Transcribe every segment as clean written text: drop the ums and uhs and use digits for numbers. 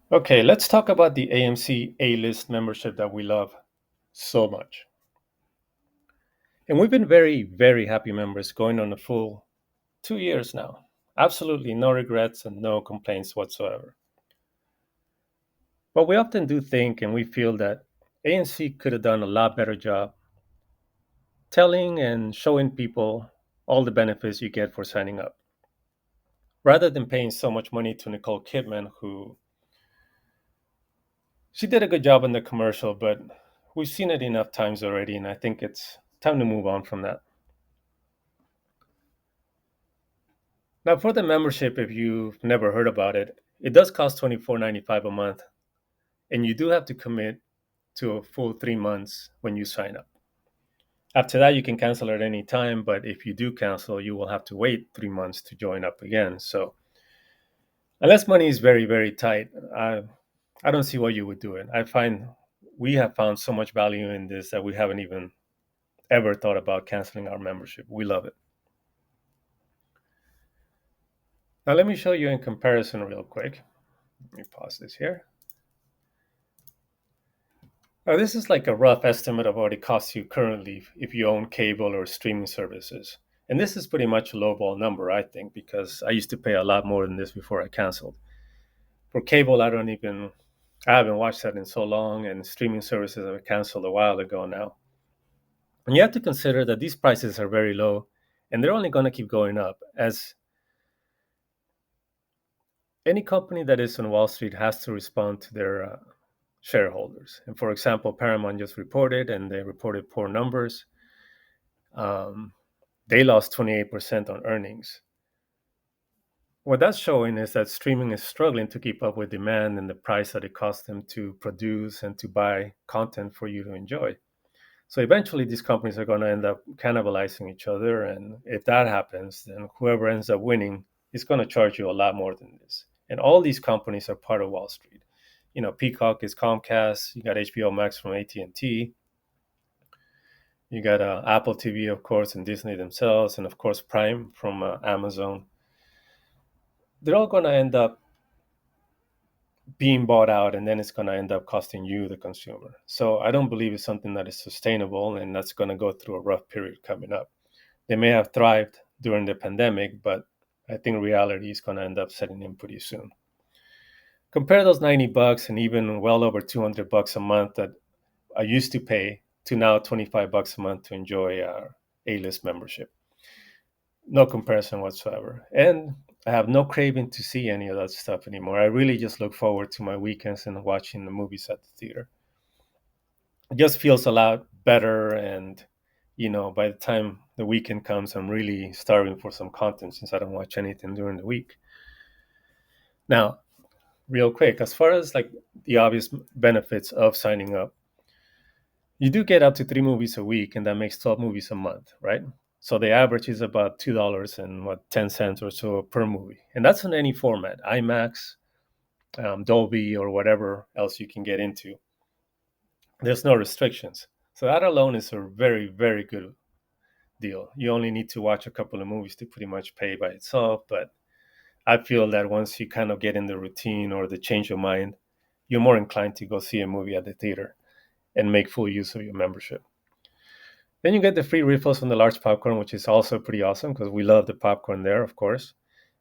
Okay, let's talk about the AMC A-list membership that we love so much. And we've been very, very happy members going on a full 2 years now. Absolutely no regrets and no complaints whatsoever. But we often do think and we feel that ANC could have done a lot better job telling and showing people all the benefits you get for signing up, rather than paying so much money to Nicole Kidman, who she did a good job in the commercial, but we've seen it enough times already, and I think it's time to move on from that. Now, for the membership, if you've never heard about it, it does cost $24.95 a month, and you do have to commit to a full 3 months when you sign up. After that, you can cancel at any time, but if you do cancel, you will have to wait 3 months to join up again. So, unless money is very, very tight, I don't see why you would do it. I find we have found so much value in this that we haven't even ever thought about canceling our membership. We love it. Now, let me show you in comparison real quick. Let me pause this here. Now, this is like a rough estimate of what it costs you currently if you own cable or streaming services. And this is pretty much a lowball number, I think, because I used to pay a lot more than this before I canceled. For cable, I haven't watched that in so long, and streaming services have canceled a while ago now. And you have to consider that these prices are very low, and they're only going to keep going up as any company that is on Wall Street has to respond to their shareholders. And for example, Paramount just reported, and they reported poor numbers. Um, they lost 28% on earnings. What that's showing is that streaming is struggling to keep up with demand and the price that it costs them to produce and to buy content for you to enjoy. So eventually, these companies are going to end up cannibalizing each other. And if that happens, then whoever ends up winning is going to charge you a lot more than this. And all these companies are part of Wall Street. You know, Peacock is Comcast. You got HBO Max from AT&T. You got Apple TV, of course, and Disney themselves, and of course Prime from Amazon. They're all going to end up being bought out, and then it's going to end up costing you, the consumer. So I don't believe it's something that is sustainable, and that's going to go through a rough period coming up. They may have thrived during the pandemic, but I think reality is going to end up setting in pretty soon. Compare those $90 and even well over $200 a month that I used to pay to now $25 a month to enjoy our A-list membership. No comparison whatsoever. And I have no craving to see any of that stuff anymore. I really just look forward to my weekends and watching the movies at the theater. It just feels a lot better. And, by the time the weekend comes, I'm really starving for some content since I don't watch anything during the week. Now, real quick, as far as like the obvious benefits of signing up, you do get up to 3 movies a week, and that makes 12 movies a month, right? So the average is about $2 and what 10 cents or so per movie, and that's on any format, IMAX, Dolby, or whatever else you can get into. There's no restrictions, so that alone is a very, very good deal. You only need to watch a couple of movies to pretty much pay by itself, but I feel that once you kind of get in the routine or the change of mind, you're more inclined to go see a movie at the theater and make full use of your membership. Then you get the free refills from the large popcorn, which is also pretty awesome because we love the popcorn there, of course.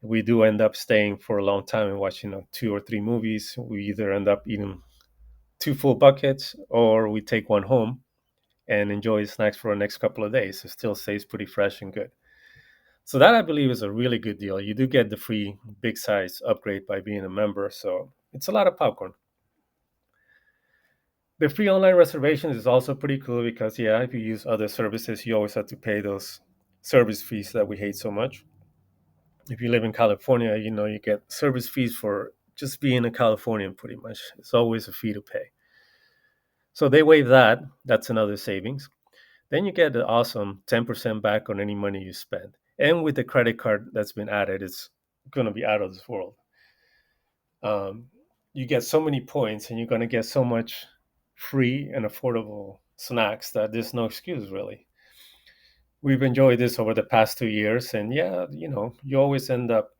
We do end up staying for a long time and watching 2 or 3 movies. We either end up eating 2 full buckets or we take one home and enjoy snacks for the next couple of days. It still stays pretty fresh and good. So that I believe is a really good deal. You do get the free big size upgrade by being a member, so it's a lot of popcorn. The free online reservations is also pretty cool because yeah, if you use other services, you always have to pay those service fees that we hate so much. If you live in California, you get service fees for just being a Californian pretty much. It's always a fee to pay. So they waive that. That's another savings. Then you get the awesome 10% back on any money you spend. And with the credit card that's been added, it's going to be out of this world. Um, you get so many points and you're going to get so much free and affordable snacks that there's no excuse really. We've enjoyed this over the past 2 years, and yeah, you always end up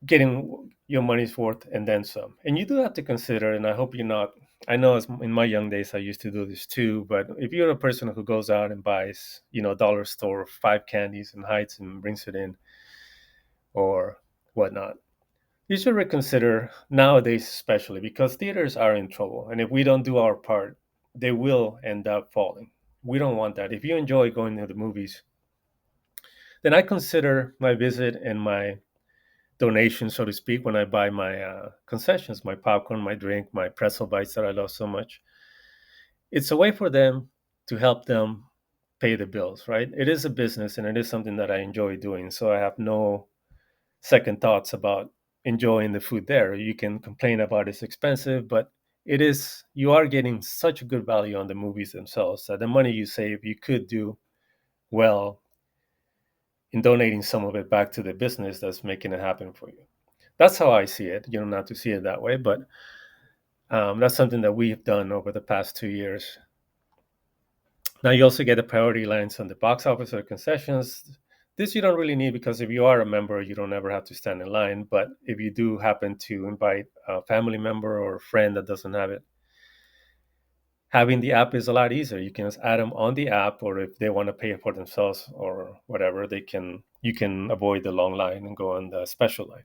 getting your money's worth and then some. And you do have to consider, and I hope you're not. I know as in my young days I used to do this too, but if you're a person who goes out and buys, dollar store five candies and hides and brings it in or whatnot, you should reconsider nowadays, especially because theaters are in trouble. And if we don't do our part, they will end up falling. We don't want that. If you enjoy going to the movies, then I consider my visit and my donation, so to speak, when I buy my concessions, my popcorn, my drink, my pretzel bites that I love so much. It's a way for them to help them pay the bills, right? It is a business and it is something that I enjoy doing. So I have no second thoughts about enjoying the food there. You can complain about it's expensive, but you are getting such a good value on the movies themselves that the money you save, you could do well in donating some of it back to the business that's making it happen for you. That's how I see it. You don't have to see it that way, but that's something that we've done over the past 2 years. Now you also get the priority lines on the box office or concessions. This you don't really need because if you are a member, you don't ever have to stand in line. But if you do happen to invite a family member or a friend that doesn't have it, having the app is a lot easier. You can just add them on the app, or if they want to pay for themselves or whatever, they can. You can avoid the long line and go on the special line.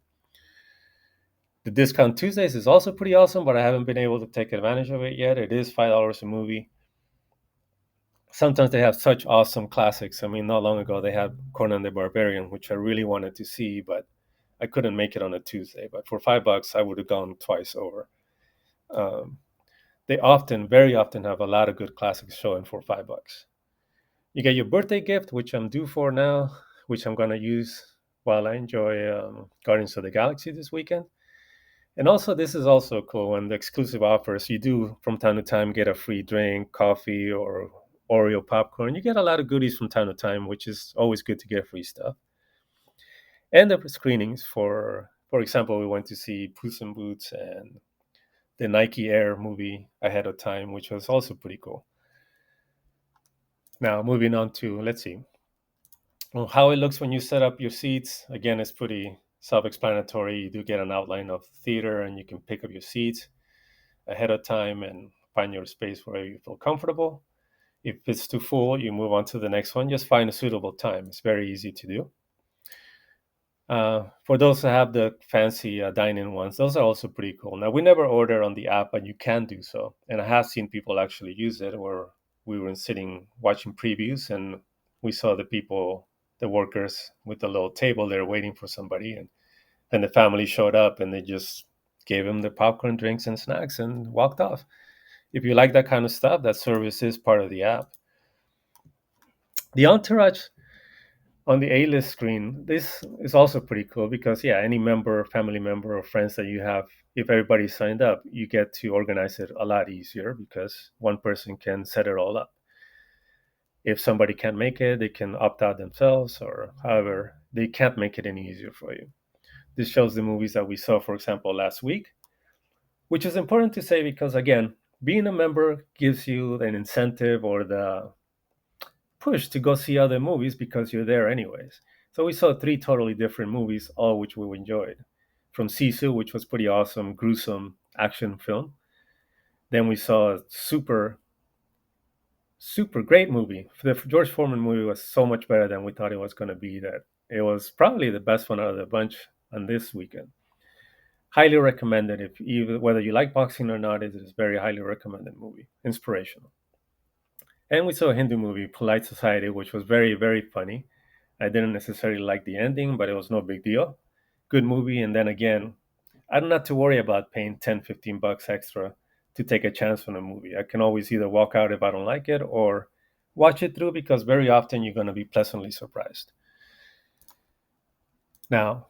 The discount Tuesdays is also pretty awesome, but I haven't been able to take advantage of it yet. It is $5 a movie. Sometimes they have such awesome classics. I mean, not long ago they had Conan the Barbarian, which I really wanted to see, but I couldn't make it on a Tuesday. But for $5, I would have gone twice over. Um, they often, very often, have a lot of good classics showing for $5. You get your birthday gift, which I'm due for now, which I'm gonna use while I enjoy Guardians of the Galaxy this weekend. And also, this is also cool when the exclusive offers, you do from time to time get a free drink, coffee, or Oreo popcorn. You get a lot of goodies from time to time, which is always good to get free stuff. And the screenings for example, we went to see Puss in Boots and the Nike Air movie ahead of time, which was also pretty cool. Now, moving on to, let's see, well, how it looks when you set up your seats. Again, it's pretty self explanatory. You do get an outline of the theater and you can pick up your seats ahead of time and find your space where you feel comfortable. If it's too full, you move on to the next one. Just find a suitable time. It's very easy to do. For those who have the fancy dine-in ones, those are also pretty cool. Now, we never order on the app, but you can do so. And I have seen people actually use it where we were sitting watching previews and we saw the people, the workers with the little table there waiting for somebody. And the family showed up and they just gave them the popcorn, drinks, and snacks and walked off. If you like that kind of stuff, that service is part of the app. The entourage on the A-list screen, this is also pretty cool because yeah, any member, family member, or friends that you have, if everybody signed up, you get to organize it a lot easier because one person can set it all up. If somebody can't make it, they can opt out themselves, or however, they can't make it any easier for you. This shows the movies that we saw, for example, last week, which is important to say because again, being a member gives you an incentive or the push to go see other movies because you're there anyways. So we saw three totally different movies, all which we enjoyed. From Sisu, which was pretty awesome, gruesome action film. Then we saw a super, super great movie. The George Foreman movie was so much better than we thought it was going to be. That it was probably the best one out of the bunch on this weekend. Highly recommended. If even whether you like boxing or not, it is a very highly recommended movie. Inspirational. And we saw a Hindu movie, Polite Society, which was very, very funny. I didn't necessarily like the ending, but it was no big deal. Good movie. And then again, I don't have to worry about paying 10, 15 bucks extra to take a chance on a movie. I can always either walk out if I don't like it or watch it through because very often you're going to be pleasantly surprised. Now,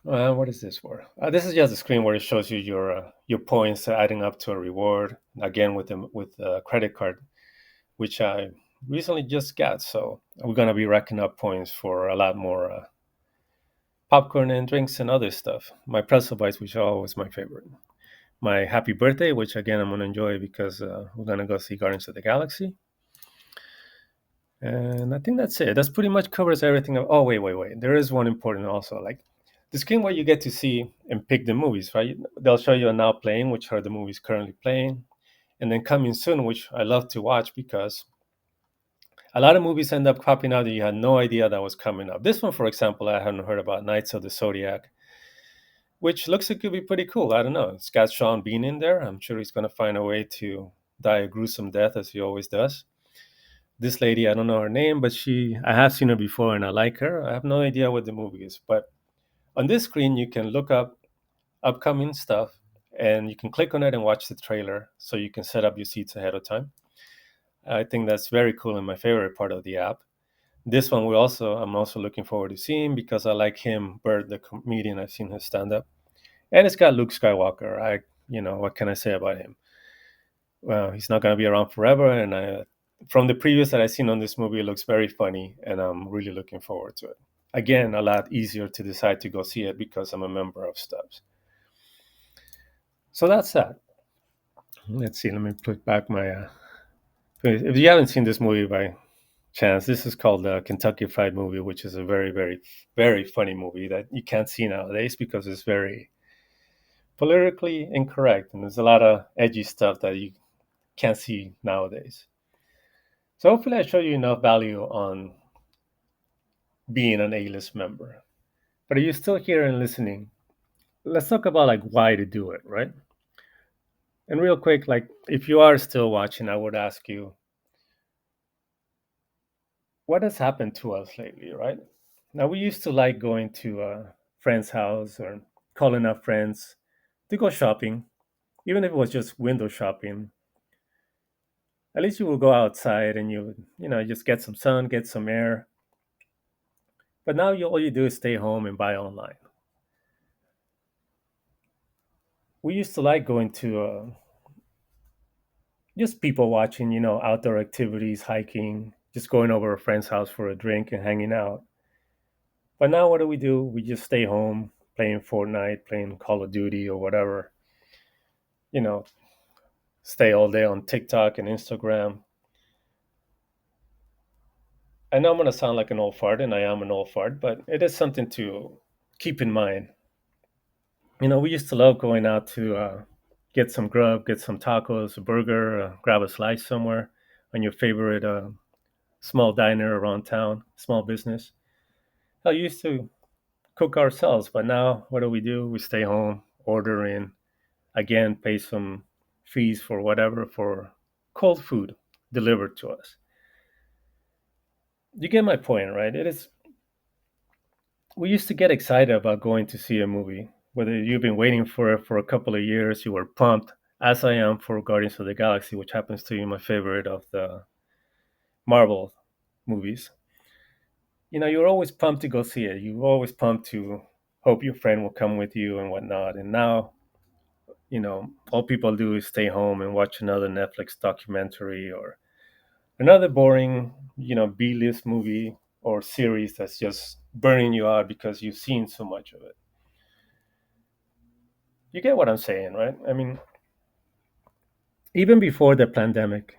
what is this for? This is just a screen where it shows you your points adding up to a reward. Again, with a credit card, which I recently just got. So we're gonna be racking up points for a lot more popcorn and drinks and other stuff. My pretzel bites, which are always my favorite. My happy birthday, which again I'm gonna enjoy because we're gonna go see Guardians of the Galaxy. And I think that's it. That's pretty much covers everything. Oh wait. There is one important also. Like the screen where you get to see and pick the movies, right? They'll show you a now playing, which are the movies currently playing, and then coming soon, which I love to watch because a lot of movies end up popping out that you had no idea that was coming up. This one, for example, I hadn't heard about, Knights of the Zodiac, which looks like it could be pretty cool. I don't know. It's got Sean Bean in there. I'm sure he's going to find a way to die a gruesome death as he always does. This lady, I don't know her name, but I have seen her before and I like her. I have no idea what the movie is, but on this screen you can look up upcoming stuff and you can click on it and watch the trailer so you can set up your seats ahead of time. I think that's very cool and my favorite part of the app. This one I'm also looking forward to seeing because I like him, Bird, the comedian. I've seen his stand up. And it's got Luke Skywalker. What can I say about him? Well, he's not going to be around forever. And from the previews that I've seen on this movie, it looks very funny. And I'm really looking forward to it. Again, a lot easier to decide to go see it because I'm a member of Stubbs. So that's that. Let's see. Let me put back my. If you haven't seen this movie by chance, this is called the Kentucky Fried Movie, which is a very, very, very funny movie that you can't see nowadays because it's very politically incorrect and there's a lot of edgy stuff that you can't see nowadays. So hopefully I show you enough value on being an A-list member. But are you still here and listening? Let's talk about like why to do it, right? And real quick, like if you are still watching, I would ask you, what has happened to us lately, right? Now we used to like going to a friend's house or calling up friends to go shopping, even if it was just window shopping. At least you will go outside and just get some sun, get some air. But now all you do is stay home and buy online. We used to like going to just people watching, outdoor activities, hiking, just going over a friend's house for a drink and hanging out. But now what do? We just stay home playing Fortnite, playing Call of Duty or whatever. You know, stay all day on TikTok and Instagram. I know I'm going to sound like an old fart, and I am an old fart, but it is something to keep in mind. We used to love going out to get some grub, get some tacos, a burger, grab a slice somewhere on your favorite small diner around town, small business. I used to cook ourselves, but now what do? We stay home, order in, again, pay some fees for whatever for cold food delivered to us. You get my point, right? We used to get excited about going to see a movie. Whether you've been waiting for it for a couple of years, you were pumped, as I am for Guardians of the Galaxy, which happens to be my favorite of the Marvel movies. You're always pumped to go see it. You're always pumped to hope your friend will come with you and whatnot. And now, all people do is stay home and watch another Netflix documentary or another boring, B-list movie or series that's just burning you out because you've seen so much of it. You get what I'm saying, right? I mean, even before the pandemic,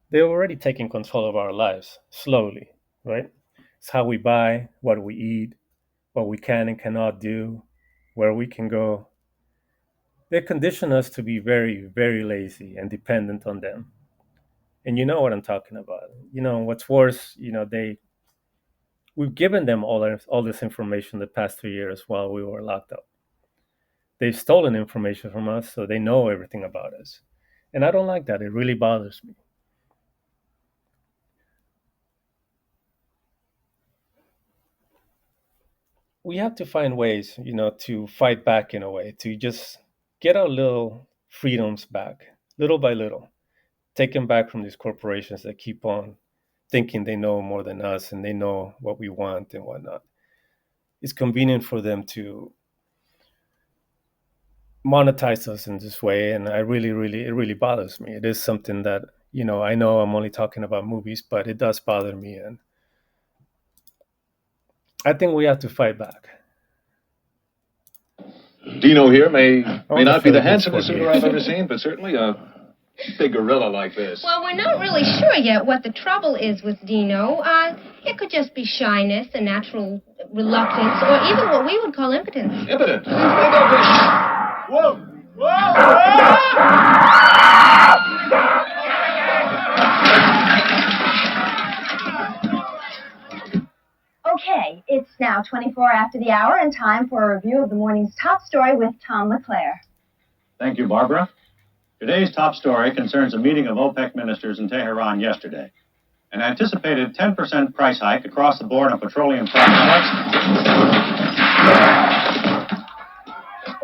they were already taking control of our lives slowly, right? It's how we buy, what we eat, what we can and cannot do, where we can go. They condition us to be very, very lazy and dependent on them. And you know what I'm talking about. What's worse, we've given them all this information the past 2 years while we were locked up. They've stolen information from us, so they know everything about us. And I don't like that. It really bothers me. We have to find ways, to fight back in a way, to just get our little freedoms back, little by little, take them back from these corporations that keep on thinking they know more than us and they know what we want and whatnot. It's convenient for them to monetize us in this way, and it really bothers me. It is something that I know I'm only talking about movies, but it does bother me, and I think we have to fight back. Dino here may not be the handsomest suitor I've ever seen, but certainly a big gorilla like this. Well, we're not really sure yet what the trouble is with Dino. It could just be shyness, a natural reluctance, or even what we would call impotence. Impotent. Whoa! Whoa! Okay, it's now 24 after the hour and time for a review of the morning's top story with Tom LeClaire. Thank you, Barbara. Today's top story concerns a meeting of OPEC ministers in Tehran yesterday. An anticipated 10% price hike across the board on petroleum products.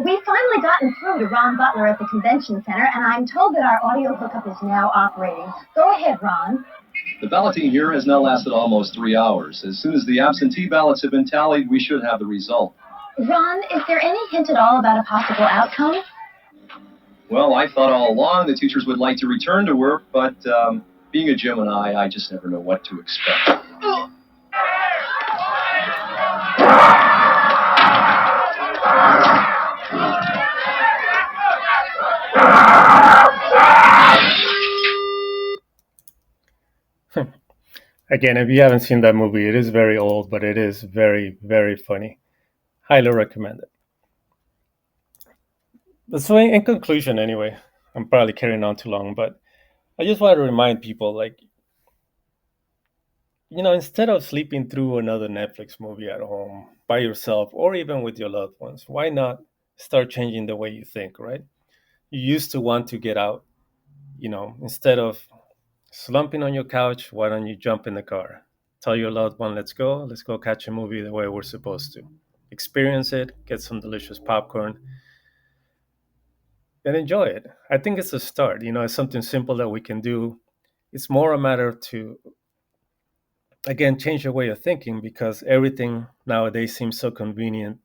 We've finally gotten through to Ron Butler at the convention center, and I'm told that our audio hookup is now operating. Go ahead, Ron. The balloting here has now lasted almost 3 hours. As soon as the absentee ballots have been tallied, we should have the result. Ron, is there any hint at all about a possible outcome? Well, I thought all along the teachers would like to return to work, but being a Gemini, I just never know what to expect. Again, if you haven't seen that movie, it is very old, but it is very, very funny. Highly recommend it. But so in conclusion, anyway, I'm probably carrying on too long, but I just want to remind people, like, instead of sleeping through another Netflix movie at home by yourself or even with your loved ones, why not start changing the way you think, right? You used to want to get out, instead of slumping on your couch, why don't you jump in the car? Tell your loved one, let's go catch a movie the way we're supposed to. Experience it, get some delicious popcorn, and enjoy it. I think it's a start. It's something simple that we can do. It's more a matter to, again, change your way of thinking, because everything nowadays seems so convenient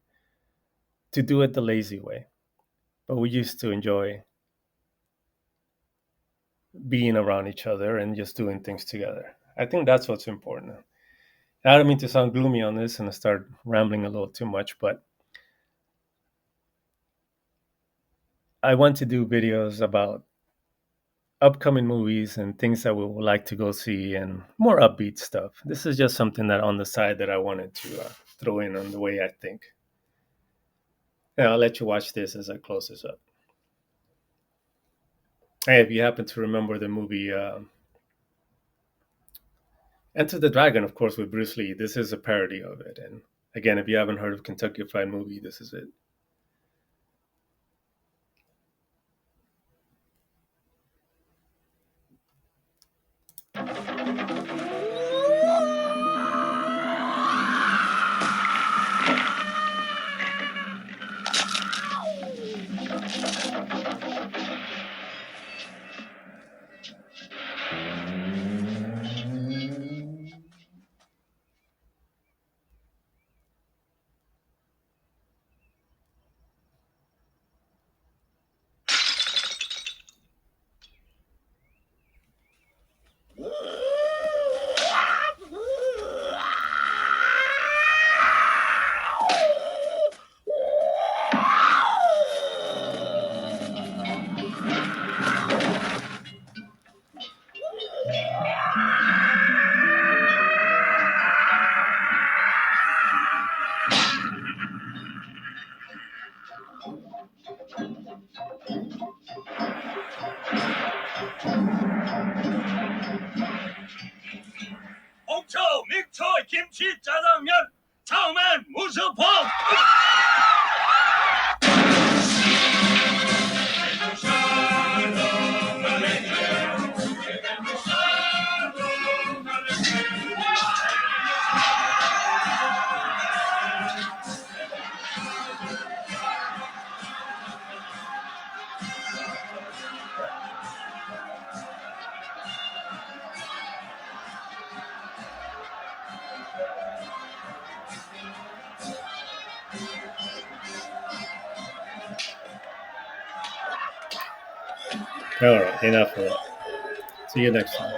to do it the lazy way. But we used to enjoy being around each other and just doing things together. I think that's what's important. I don't mean to sound gloomy on this and start rambling a little too much, but I want to do videos about upcoming movies and things that we would like to go see and more upbeat stuff. This is just something that on the side that I wanted to throw in on the way I think. And I'll let you watch this as I close this up. Hey, if you happen to remember the movie Enter the Dragon, of course, with Bruce Lee, this is a parody of it. And again, if you haven't heard of Kentucky Fried Movie, this is it. 김치 짜장면 처음엔 무수포 All right, enough of that. See you next time.